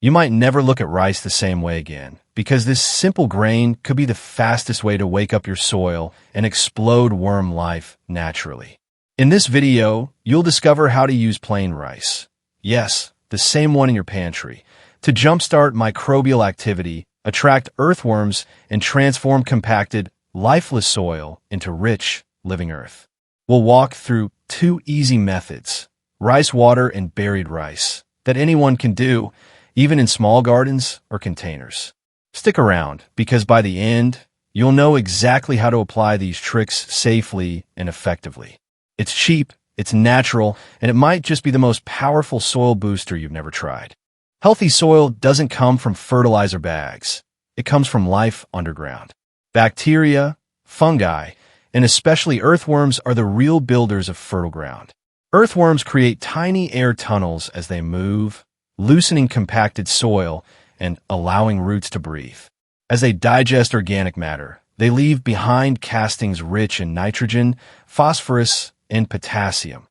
You might never look at rice the same way again, because this simple grain could be the fastest way to wake up your soil and explode worm life naturally. In this video, you'll discover how to use plain rice. Yes, the same one in your pantry, to jumpstart microbial activity, attract earthworms, and transform compacted, lifeless soil into rich, living earth. We'll walk through 2 easy methods, rice water and buried rice, that anyone can do, even in small gardens or containers. Stick around, because by the end, you'll know exactly how to apply these tricks safely and effectively. It's cheap, it's natural, and it might just be the most powerful soil booster you've never tried. Healthy soil doesn't come from fertilizer bags. It comes from life underground. Bacteria, fungi, and especially earthworms are the real builders of fertile ground. Earthworms create tiny air tunnels as they move, loosening compacted soil and allowing roots to breathe. As they digest organic matter, they leave behind castings rich in nitrogen, phosphorus, and potassium,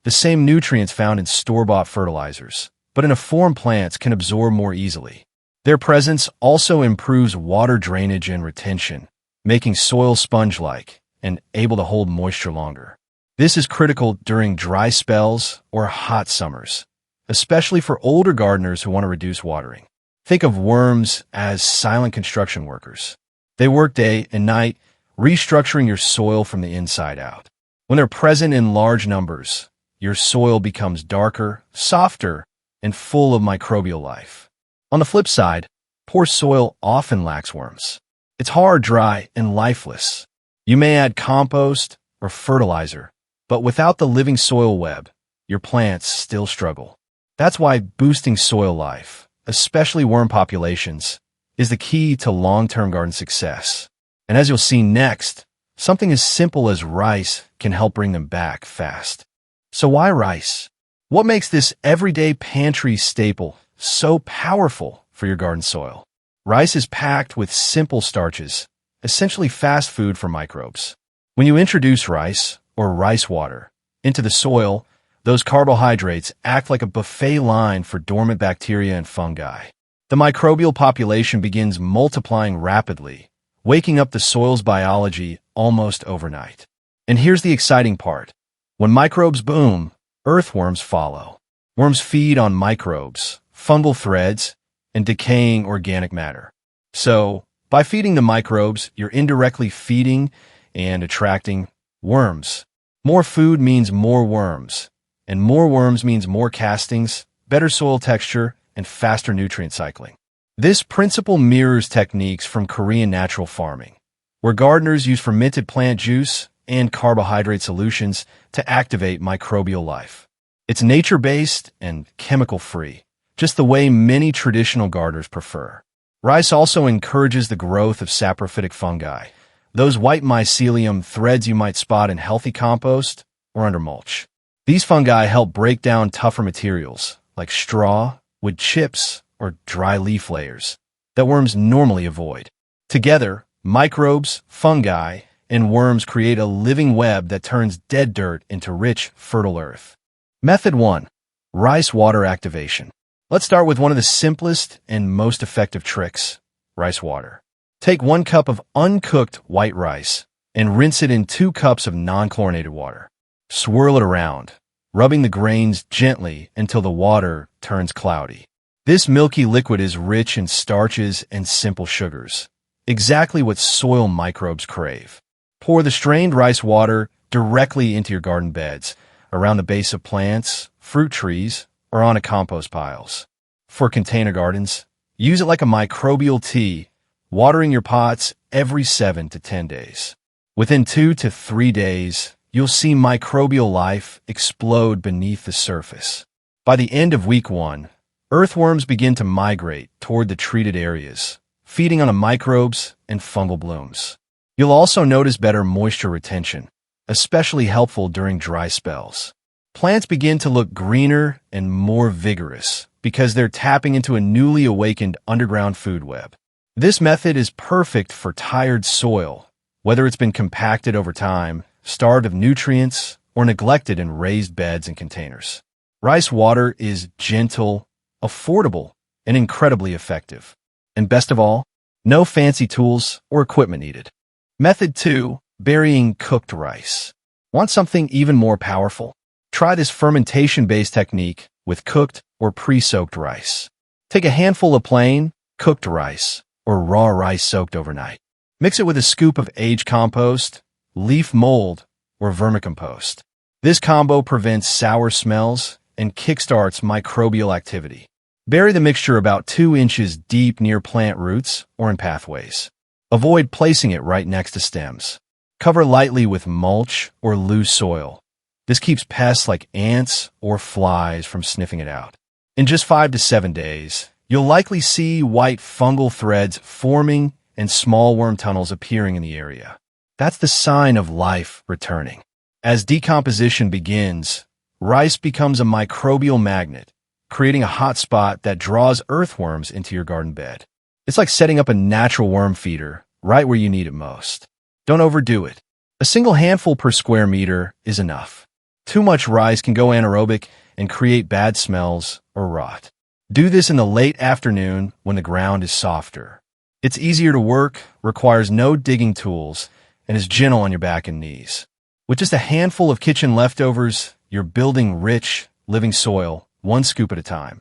the same nutrients found in store-bought fertilizers, but in a form plants can absorb more easily. Their presence also improves water drainage and retention, making soil sponge-like and able to hold moisture longer. This is critical during dry spells or hot summers, especially for older gardeners who want to reduce watering. Think of worms as silent construction workers. They work day and night, restructuring your soil from the inside out. When they're present in large numbers, your soil becomes darker, softer, and full of microbial life. On the flip side, poor soil often lacks worms. It's hard, dry, and lifeless. You may add compost or fertilizer, but without the living soil web, your plants still struggle. That's why boosting soil life, especially worm populations, is the key to long-term garden success. And as you'll see next, something as simple as rice can help bring them back fast. So why rice? What makes this everyday pantry staple so powerful for your garden soil? Rice is packed with simple starches, essentially fast food for microbes. When you introduce rice, or rice water, into the soil, those carbohydrates act like a buffet line for dormant bacteria and fungi. The microbial population begins multiplying rapidly, waking up the soil's biology almost overnight. And here's the exciting part. When microbes boom, earthworms follow. Worms feed on microbes, fungal threads, and decaying organic matter. So, by feeding the microbes, you're indirectly feeding and attracting worms. More food means more worms, and more worms means more castings, better soil texture, and faster nutrient cycling. This principle mirrors techniques from Korean natural farming, where gardeners use fermented plant juice and carbohydrate solutions to activate microbial life. It's nature-based and chemical-free, just the way many traditional gardeners prefer. Rice also encourages the growth of saprophytic fungi, those white mycelium threads you might spot in healthy compost or under mulch. These fungi help break down tougher materials, like straw, wood chips, or dry leaf layers, that worms normally avoid. Together, microbes, fungi, and worms create a living web that turns dead dirt into rich, fertile earth. Method 1. Rice water activation. Let's start with one of the simplest and most effective tricks, rice water. Take 1 cup of uncooked white rice and rinse it in 2 cups of non-chlorinated water. Swirl it around, rubbing the grains gently until the water turns cloudy. This milky liquid is rich in starches and simple sugars, exactly what soil microbes crave. Pour the strained rice water directly into your garden beds, around the base of plants, fruit trees, or onto compost piles. For container gardens, use it like a microbial tea, watering your pots every 7 to 10 days. Within 2 to 3 days, you'll see microbial life explode beneath the surface. By the end of week 1, earthworms begin to migrate toward the treated areas, feeding on the microbes and fungal blooms. You'll also notice better moisture retention, especially helpful during dry spells. Plants begin to look greener and more vigorous because they're tapping into a newly awakened underground food web. This method is perfect for tired soil, whether it's been compacted over time, starved of nutrients, or neglected in raised beds and containers. Rice water is gentle, affordable, and incredibly effective. And best of all, no fancy tools or equipment needed. Method 2. Burying cooked rice. Want something even more powerful? Try this fermentation-based technique with cooked or pre-soaked rice. Take a handful of plain, cooked rice, or raw rice soaked overnight. Mix it with a scoop of aged compost, leaf mold, or vermicompost. This combo prevents sour smells and kickstarts microbial activity. Bury the mixture about 2 inches deep near plant roots or in pathways. Avoid placing it right next to stems. Cover lightly with mulch or loose soil. This keeps pests like ants or flies from sniffing it out. In just 5 to 7 days, you'll likely see white fungal threads forming and small worm tunnels appearing in the area. That's the sign of life returning. As decomposition begins, rice becomes a microbial magnet, creating a hot spot that draws earthworms into your garden bed. It's like setting up a natural worm feeder right where you need it most. Don't overdo it. A single handful per square meter is enough. Too much rice can go anaerobic and create bad smells or rot. Do this in the late afternoon when the ground is softer. It's easier to work, requires no digging tools, and is gentle on your back and knees. With just a handful of kitchen leftovers, you're building rich, living soil, 1 scoop at a time.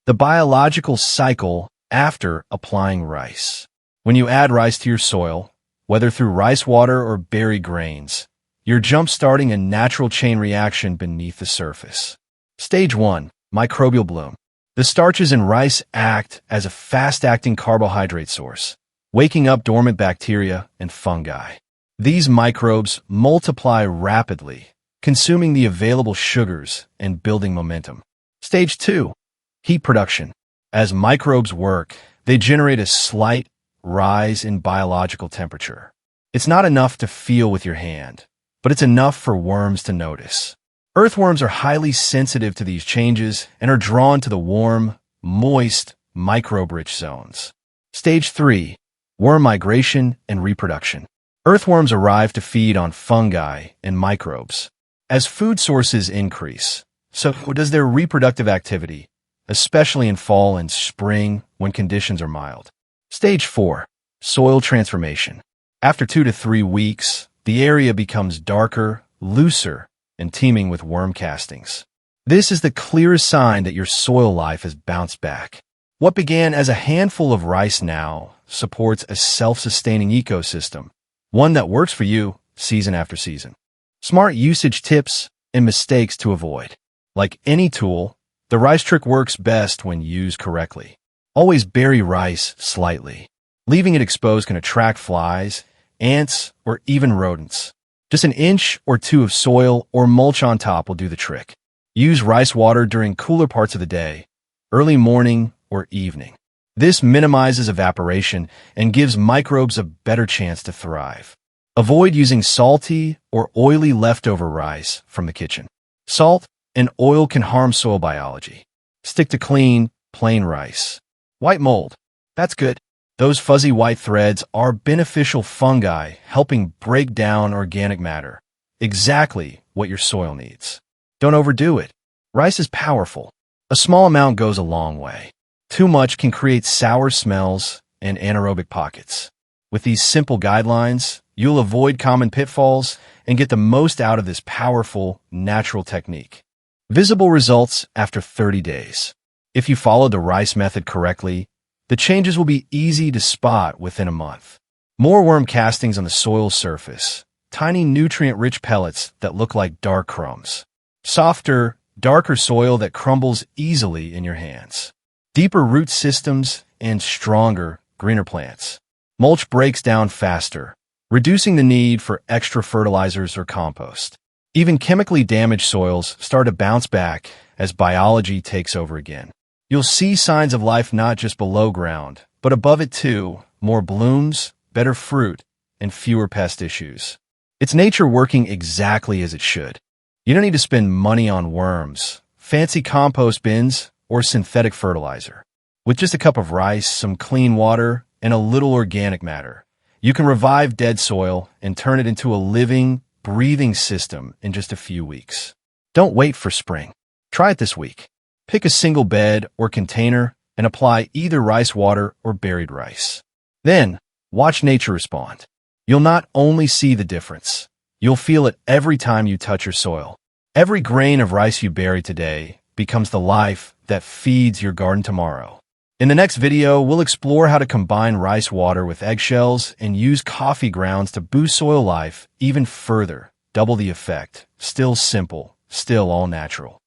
The biological cycle after applying rice. When you add rice to your soil, whether through rice water or berry grains, you're jump-starting a natural chain reaction beneath the surface. Stage 1. Microbial bloom. The starches in rice act as a fast-acting carbohydrate source, waking up dormant bacteria and fungi. These microbes multiply rapidly, consuming the available sugars and building momentum. Stage 2. Heat production. As microbes work, they generate a slight rise in biological temperature. It's not enough to feel with your hand, but it's enough for worms to notice. Earthworms are highly sensitive to these changes and are drawn to the warm, moist, microbe-rich zones. Stage 3. Worm migration and reproduction. Earthworms arrive to feed on fungi and microbes. As food sources increase, so does their reproductive activity, especially in fall and spring when conditions are mild. Stage 4. Soil transformation. After 2 to 3 weeks, the area becomes darker, looser, and teeming with worm castings. This is the clearest sign that your soil life has bounced back. What began as a handful of rice now supports a self-sustaining ecosystem, one that works for you season after season. Smart usage tips and mistakes to avoid. Like any tool, the rice trick works best when used correctly. Always bury rice slightly. Leaving it exposed can attract flies, ants, or even rodents. Just 1 inch or 2 of soil or mulch on top will do the trick. Use rice water during cooler parts of the day, early morning or evening. This minimizes evaporation and gives microbes a better chance to thrive. Avoid using salty or oily leftover rice from the kitchen. Salt and oil can harm soil biology. Stick to clean, plain rice. White mold. That's good. Those fuzzy white threads are beneficial fungi helping break down organic matter. Exactly what your soil needs. Don't overdo it. Rice is powerful. A small amount goes a long way. Too much can create sour smells and anaerobic pockets. With these simple guidelines, you'll avoid common pitfalls and get the most out of this powerful, natural technique. Visible results after 30 days. If you follow the rice method correctly, the changes will be easy to spot within a month. More worm castings on the soil surface, tiny nutrient-rich pellets that look like dark crumbs. Softer, darker soil that crumbles easily in your hands. Deeper root systems and stronger, greener plants. Mulch breaks down faster, reducing the need for extra fertilizers or compost. Even chemically damaged soils start to bounce back as biology takes over again. You'll see signs of life not just below ground, but above it too. More blooms, better fruit, and fewer pest issues. It's nature working exactly as it should. You don't need to spend money on worms, fancy compost bins, or synthetic fertilizer. With just a cup of rice, some clean water, and a little organic matter, you can revive dead soil and turn it into a living, breathing system in just a few weeks. Don't wait for spring. Try it this week. Pick a single bed or container and apply either rice water or buried rice. Then, watch nature respond. You'll not only see the difference, you'll feel it every time you touch your soil. Every grain of rice you bury today becomes the life that feeds your garden tomorrow. In the next video, we'll explore how to combine rice water with eggshells and use coffee grounds to boost soil life even further. Double the effect. Still simple, still all natural.